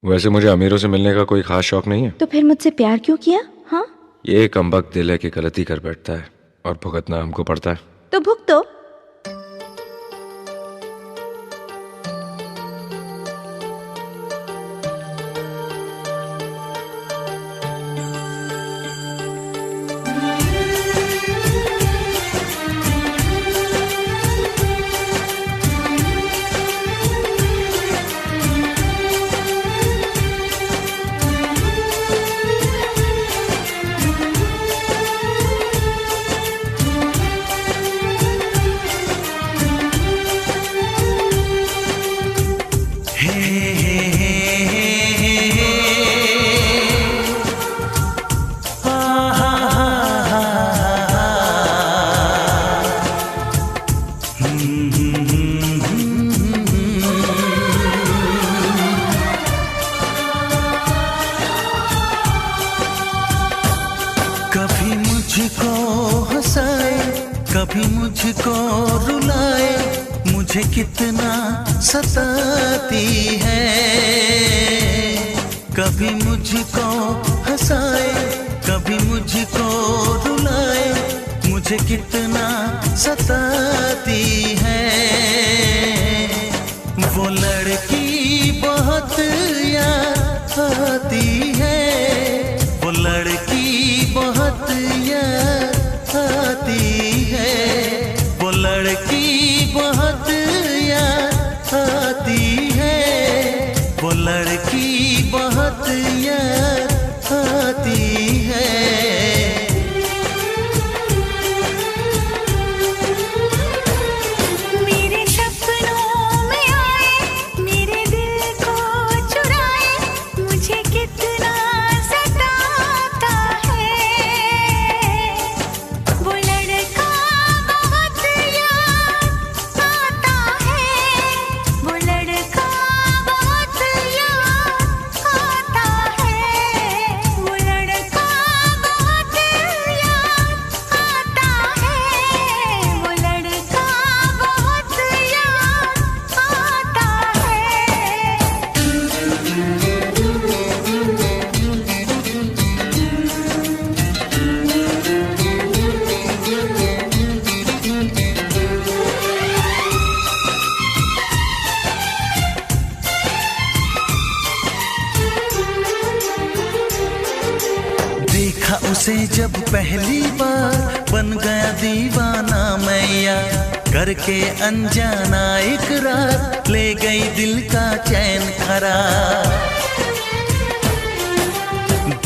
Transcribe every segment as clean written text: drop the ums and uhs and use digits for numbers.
वैसे मुझे अमीरों से मिलने का कोई खास शौक नहीं है। तो फिर मुझसे प्यार क्यों किया? हाँ, ये कमबख्त दिल है कि गलती कर बैठता है और भुगतना हमको पड़ता है। तो भुगतो। कभी मुझको हंसाए, कभी मुझको रुलाए, मुझे कितना सताती है। कभी मुझको हंसाए, कभी मुझको रुलाए, मुझे कितना सताती है। वो लड़की बहुत याद आती है, वो लड़की बहुत याद आती है, वो लड़की बहुत याद आती है, वो लड़की बहुत याद आती है। मेरे सपनों में आए, मेरे दिल को चुराए, मुझे कितना सताता है। वो लड़का बहुत याद आता है, वो लड़का बहुत याद आता है, वो लड़का बहुत याद आता है, वो लड़का बहुत याद आता देखा उसे जब पहली बार, बन गया दीवाना मैया, करके अनजाना इकरार, ले गई दिल का चैन करार।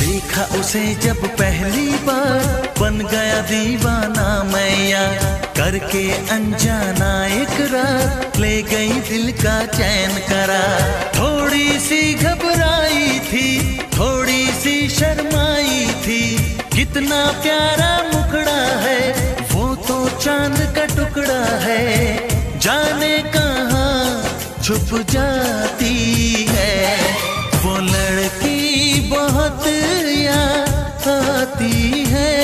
देखा उसे जब पहली बार, बन गया दीवाना मैया, करके अनजाना इकरार, ले गई दिल का चैन करार। थोड़ी सी घबराई थी, थोड़ी सी शर्माई थी, कितना प्यारा मुखड़ा है, वो तो चांद का टुकड़ा है, जाने कहाँ छुप जाती है। वो लड़की बहुत याद आती है,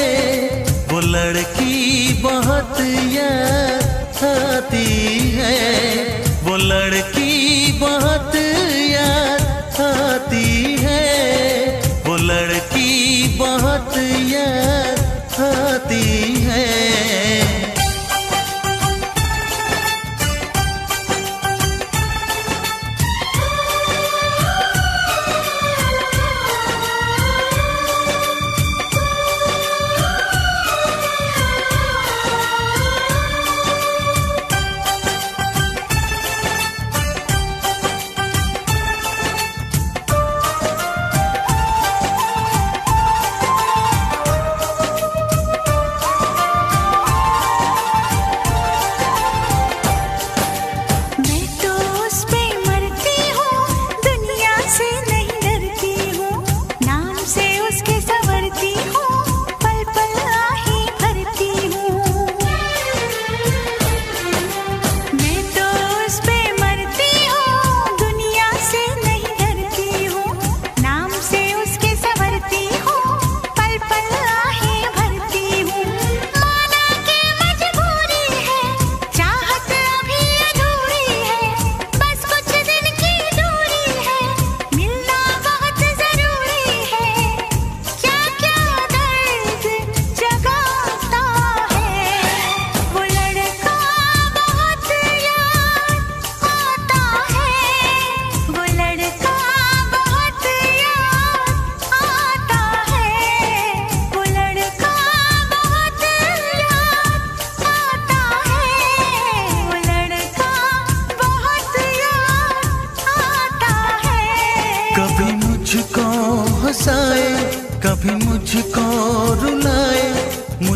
वो लड़की बहुत याद आती है, वो लड़की बहुत याद आती है, वो लड़की बहुत याद आती है।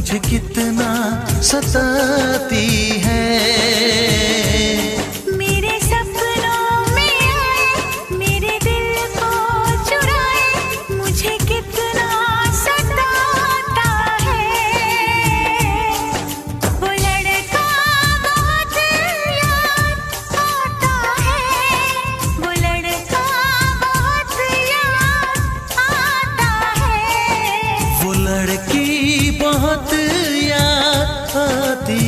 मुझे कितना सताती है। मेरे सपनों में आए, मेरे दिल को चुराए, मुझे कितना सताता है। वो लड़का बहुत याद आता है, वो लड़का बहुत याद आता है। वो लड़की बहुत याद आती